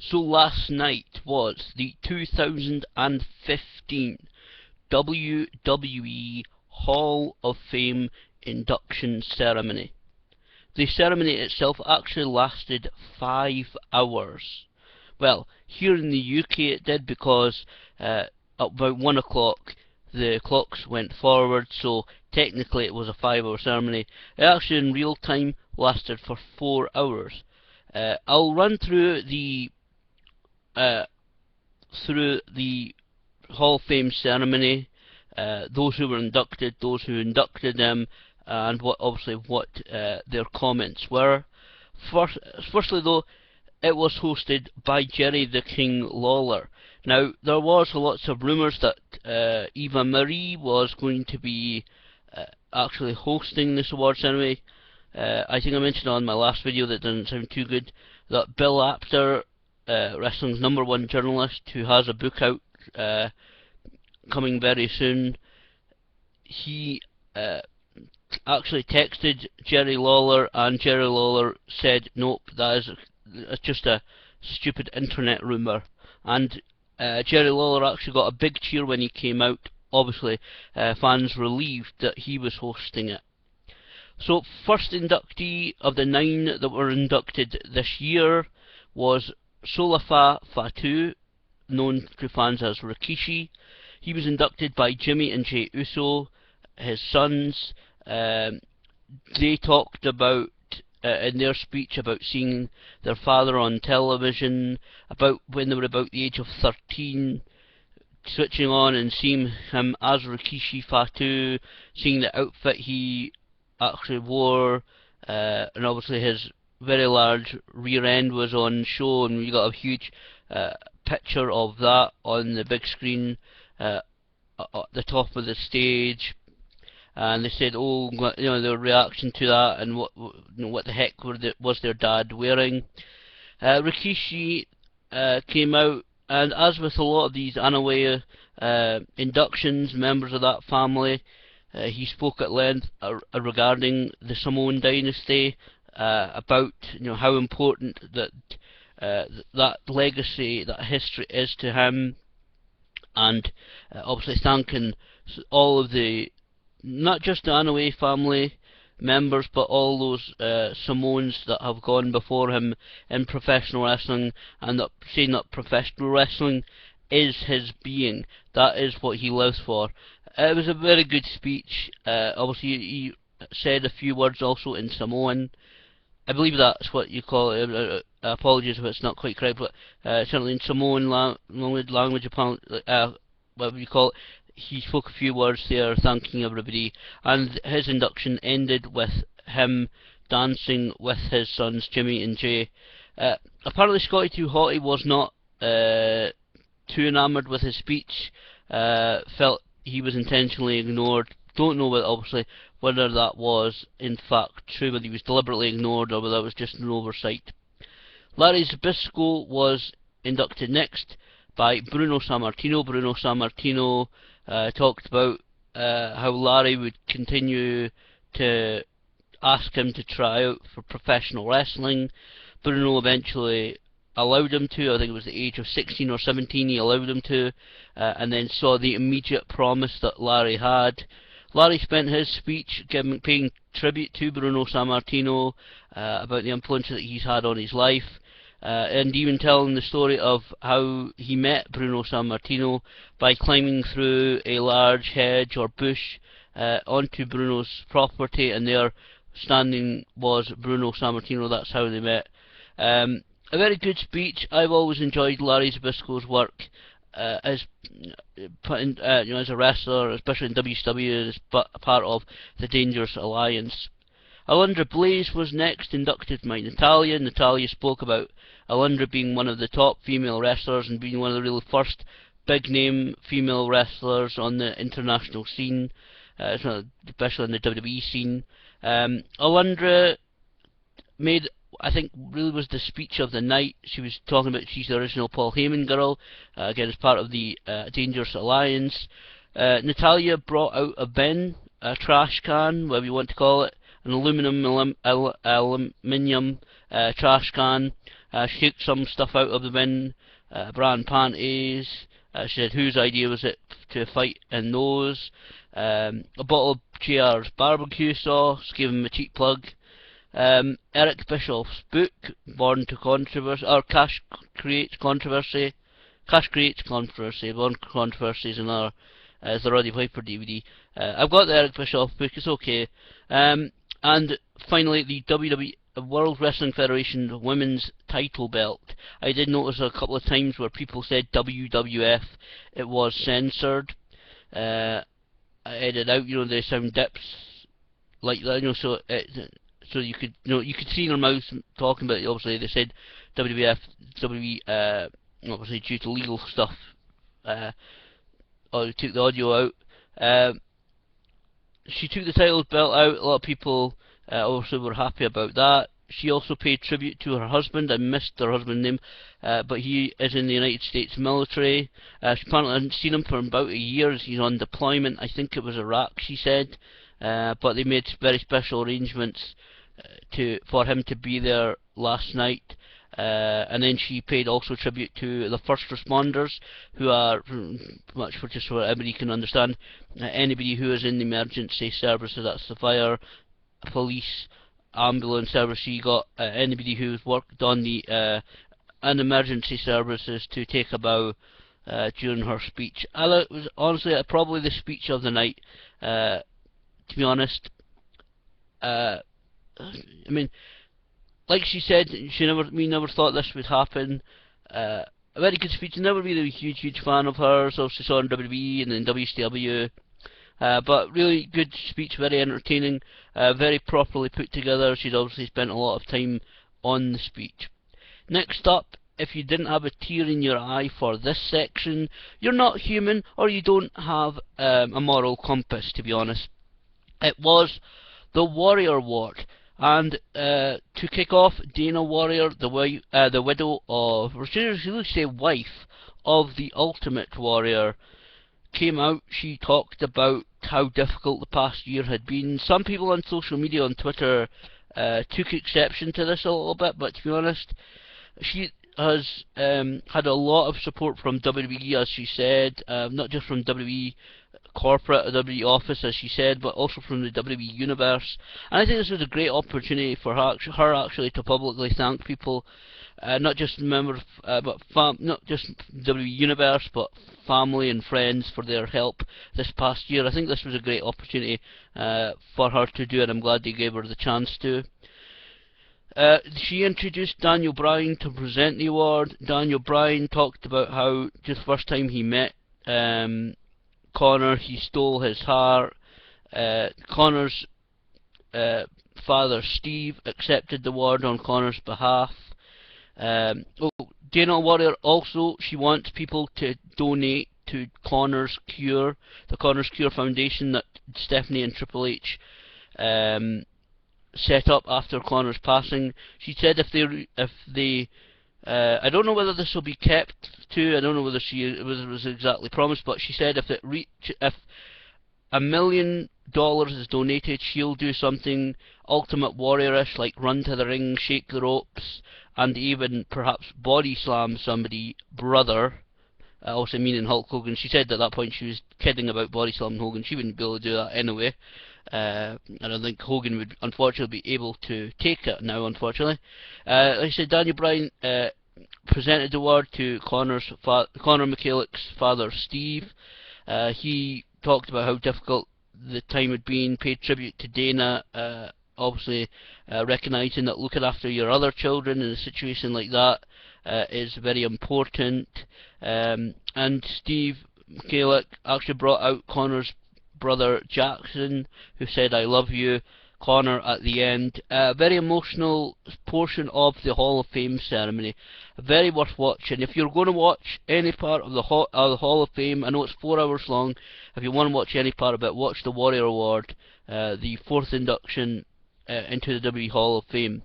So last night was the 2015 WWE Hall of Fame induction ceremony. The ceremony itself actually lasted 5 hours. Well, here in the UK it did, because at about 1 o'clock the clocks went forward, so technically it was a 5-hour ceremony. It actually in real time lasted for 4 hours. I'll run through the Hall of Fame ceremony, those who were inducted, those who inducted them, and what their comments were. Firstly though, it was hosted by Jerry the King Lawler. Now, there was lots of rumours that Eva Marie was going to be actually hosting this award ceremony. I think I mentioned on my last video that doesn't sound too good, that Bill Apter, wrestling's #1 journalist, who has a book out coming very soon, he actually texted Jerry Lawler, and Jerry Lawler said, nope, that is just a stupid internet rumour. And Jerry Lawler actually got a big cheer when he came out. Obviously, fans relieved that he was hosting it. So, first inductee of the 9 that were inducted this year was Solafa Fatu, known to fans as Rikishi. He was inducted by Jimmy and Jey Uso, his sons. They talked about, in their speech, about seeing their father on television, about when they were about the age of 13, switching on and seeing him as Rikishi Fatu, seeing the outfit he actually wore, and obviously his very large rear end was on show, and we got a huge picture of that on the big screen at the top of the stage. And they said, oh, you know, their reaction to that, and what the heck was their dad wearing. Rikishi came out, and as with a lot of these Anoa'i inductions, members of that family, he spoke at length regarding the Samoan dynasty, about how important that legacy, that history is to him, and obviously thanking all of the, not just the Anoa'i family members, but all those Samoans that have gone before him in professional wrestling, and saying that professional wrestling is his being. That is what he lives for. It was a very good speech. Obviously, he said a few words also in Samoan. I believe that's what you call it. Apologies if it's not quite correct, but certainly in Samoan language, whatever you call it, he spoke a few words there thanking everybody, and his induction ended with him dancing with his sons Jimmy and Jey. Apparently Scotty 2 Hotty was not too enamoured with his speech, felt he was intentionally ignored. Don't know obviously whether that was in fact true, whether he was deliberately ignored or whether that was just an oversight. Larry Zbyszko was inducted next by Bruno Sammartino. Bruno Sammartino talked about how Larry would continue to ask him to try out for professional wrestling. Bruno eventually allowed him to. I think it was the age of 16 or 17 he allowed him to, and then saw the immediate promise that Larry had. Larry spent his speech paying tribute to Bruno Sammartino about the influence that he's had on his life, and even telling the story of how he met Bruno Sammartino by climbing through a large hedge or bush onto Bruno's property, and there standing was Bruno Sammartino. That's how they met. A very good speech. I've always enjoyed Larry Zbyszko's work as a wrestler, especially in WCW, as part of the Dangerous Alliance. Alundra Blaze was next, inducted by Natalya. Natalya spoke about Alundra being one of the top female wrestlers and being one of the really first big name female wrestlers on the international scene, especially in the WWE scene. Alundra made, I think, really was the speech of the night. She was talking about she's the original Paul Heyman girl, again as part of the Dangerous Alliance. Natalya brought out a bin, a trash can, whatever you want to call it, an aluminium trash can. She took some stuff out of the bin, bra and panties. She said whose idea was it to fight in those. A bottle of JR's barbecue sauce, gave him a cheap plug. Eric Bischoff's book, Born to Controversy, or Cash Creates Controversy. Cash Creates Controversy, Born to Controversy is another, is the Roddy Piper DVD. I've got the Eric Bischoff book, it's okay. And finally, the WWE World Wrestling Federation Women's Title Belt. I did notice a couple of times where people said WWF, it was censored. I edited out, they sound dips like that, so you could, you could see their mouths talking about it. Obviously, they said WWF, obviously due to legal stuff, or they took the audio out. She took the title belt out. A lot of people also were happy about that. She also paid tribute to her husband. I missed her husband's name, but he is in the United States military. She apparently hadn't seen him for about a year as he's on deployment. I think it was Iraq, she said, but they made very special arrangements for him to be there last night. And then she paid also tribute to the first responders, who are, much for just so everybody can understand, anybody who is in the emergency services, that's the fire, police, ambulance service. She got anybody who's worked on the an emergency services to take a bow during her speech. It was honestly probably the speech of the night, to be honest. I mean, like she said, we never thought this would happen. A very good speech. Never been a huge fan of hers. Also saw in WWE and then WCW. But really good speech, very entertaining, very properly put together. She's obviously spent a lot of time on the speech. Next up, if you didn't have a tear in your eye for this section, you're not human, or you don't have a moral compass, to be honest. It was the Warrior Ward. And to kick off, Dana Warrior, the widow of, or should I say wife, of the Ultimate Warrior, came out. She talked about how difficult the past year had been. Some people on social media, on Twitter, took exception to this a little bit, but to be honest, she has had a lot of support from WWE, as she said, not just from WWE corporate or WWE office, as she said, but also from the WWE universe. And I think this was a great opportunity for her actually to publicly thank people, not just members, but not just WWE universe, but family and friends for their help this past year. I think this was a great opportunity for her to do it. I'm glad they gave her the chance to. She introduced Daniel Bryan to present the award. Daniel Bryan talked about how just the first time he met Conor, he stole his heart. Conor's father, Steve, accepted the award on Conor's behalf. Dana Warrior also, she wants people to donate to Conor's Cure, the Conor's Cure Foundation that Stephanie and Triple H set up after Conor's passing. She said if they I don't know whether this will be kept to. I don't know whether it was exactly promised, but she said if $1 million is donated, she'll do something Ultimate Warrior-ish, like run to the ring, shake the ropes, and even perhaps body slam somebody, brother. Also meaning Hulk Hogan. She said at that point she was kidding about body slamming Hogan. She wouldn't be able to do that anyway. I don't think Hogan would unfortunately be able to take it now, unfortunately. Like I said, Daniel Bryan presented the award to Conor McKilloch's father, Steve. He talked about how difficult the time had been, paid tribute to Dana, obviously recognising that looking after your other children in a situation like that is very important. And Steve McKilloch actually brought out Conor's brother Jackson, who said "I love you, Conor" at the end. A very emotional portion of the Hall of Fame ceremony, very worth watching. If you're going to watch any part of the Hall of Fame, I know it's 4 hours long. If you want to watch any part of it, watch the Warrior Award, the 4th induction into the WWE Hall of Fame.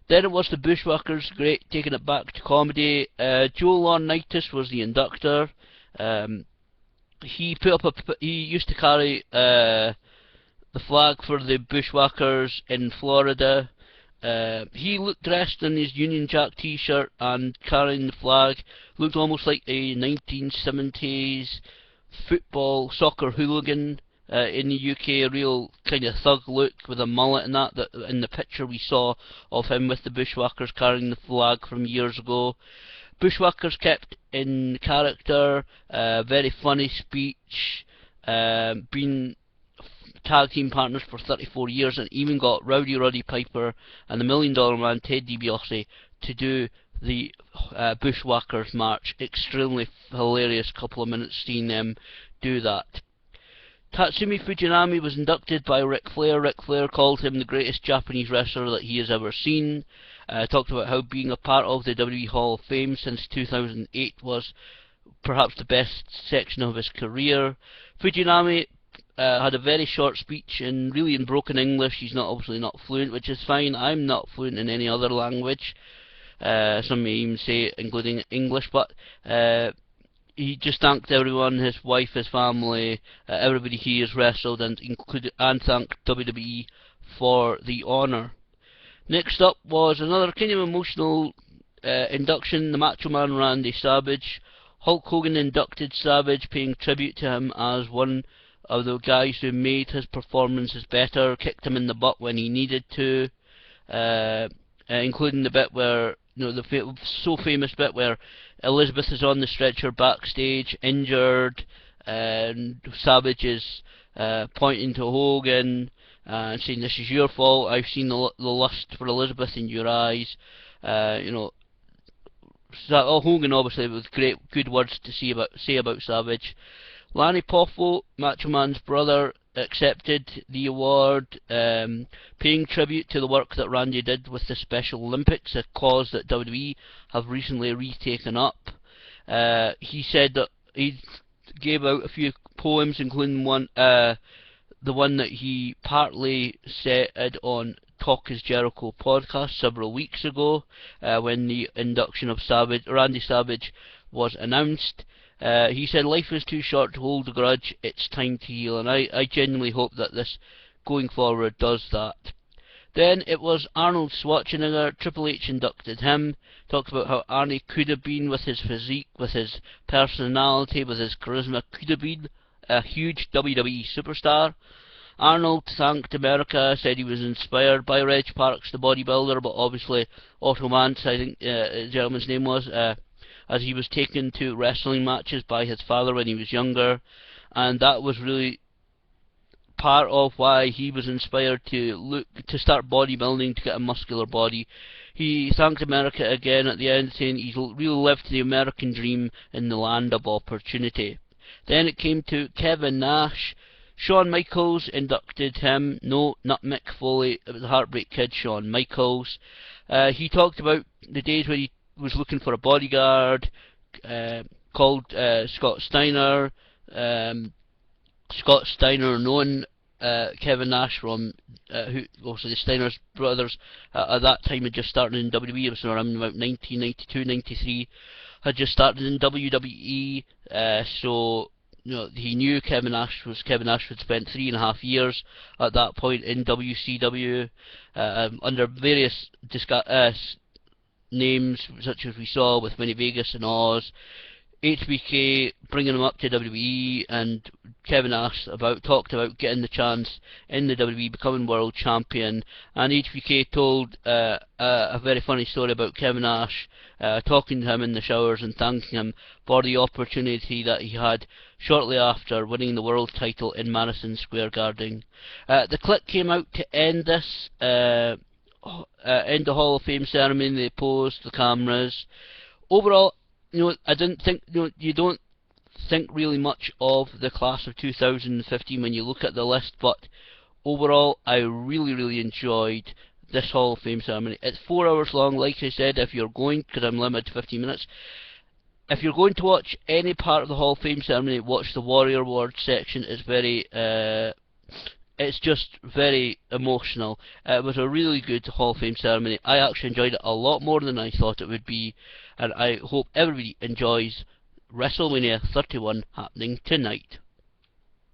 Then it was the Bushwhackers, great, taking it back to comedy. Joe Laurinaitis was the inductor. He used to carry the flag for the Bushwhackers in Florida, He looked dressed in his Union Jack t-shirt and carrying the flag, looked almost like a 1970s football soccer hooligan in the UK, a real kind of thug look with a mullet and that in the picture we saw of him with the Bushwhackers carrying the flag from years ago. Bushwhackers kept in character, very funny speech, been tag team partners for 34 years, and even got Rowdy Roddy Piper and the $1 Million Man Ted DiBiase to do the Bushwhackers match. Extremely hilarious couple of minutes seeing them do that. Tatsumi Fujinami was inducted by Ric Flair. Ric Flair called him the greatest Japanese wrestler that he has ever seen. Talked about how being a part of the WWE Hall of Fame since 2008 was perhaps the best section of his career. Fujinami had a very short speech and really in broken English. He's obviously not fluent, which is fine. I'm not fluent in any other language. Some may even say including English, but he just thanked everyone, his wife, his family, everybody he has wrestled, and thanked WWE for the honour. Next up was another kind of emotional induction, the Macho Man Randy Savage. Hulk Hogan inducted Savage, paying tribute to him as one of the guys who made his performances better, kicked him in the butt when he needed to, including the bit where, the so famous bit where Elizabeth is on the stretcher backstage, injured, and Savage is pointing to Hogan and saying, "This is your fault. I've seen the lust for Elizabeth in your eyes." Hogan obviously with good words to say about Savage. Lanny Poffo, Macho Man's brother, accepted the award, paying tribute to the work that Randy did with the Special Olympics, a cause that WWE have recently retaken up. He said that he gave out a few poems, including the one that he partly said on Talk Is Jericho podcast several weeks ago, when the induction of Randy Savage was announced. He said, "Life is too short to hold a grudge, it's time to heal," and I genuinely hope that this going forward does that. Then it was Arnold Schwarzenegger. Triple H inducted him, talked about how Arnie could have been with his physique, with his personality, with his charisma, could have been a huge WWE superstar. Arnold thanked America, said he was inspired by Reg Parks, the bodybuilder, but obviously Otto Mance, I think the gentleman's name was, as he was taken to wrestling matches by his father when he was younger, and that was really part of why he was inspired to start bodybuilding, to get a muscular body. He thanked America again at the end, saying he's really lived the American dream in the land of opportunity. Then it came to Kevin Nash. Shawn Michaels inducted him. No, not Mick Foley. It was the Heartbreak Kid, Shawn Michaels. He talked about the days when he was looking for a bodyguard, called Scott Steiner. Scott Steiner, known Kevin Nash from, who also the Steiner's brothers at that time had just started in WWE. It was around about 1992-93. Had just started in WWE, so he knew Kevin Nash was Kevin Nash. Had spent 3.5 years at that point in WCW, under various names, such as we saw with Vinny Vegas and Oz. HBK bringing him up to WWE, and Kevin Nash talked about getting the chance in the WWE, becoming world champion. And HBK told a very funny story about Kevin Nash talking to him in the showers and thanking him for the opportunity that he had shortly after winning the world title in Madison Square Garden. The Clique came out to end this, end the Hall of Fame ceremony. They posed the cameras. Overall, I didn't think, you don't think really much of the class of 2015 when you look at the list, but overall, I really enjoyed this Hall of Fame ceremony. It's 4 hours long, like I said, if you're going, because I'm limited to 15 minutes. If you're going to watch any part of the Hall of Fame ceremony, watch the Warrior Award section. It's very, it's just very emotional. It was a really good Hall of Fame ceremony. I actually enjoyed it a lot more than I thought it would be, and I hope everybody enjoys WrestleMania 31 happening tonight.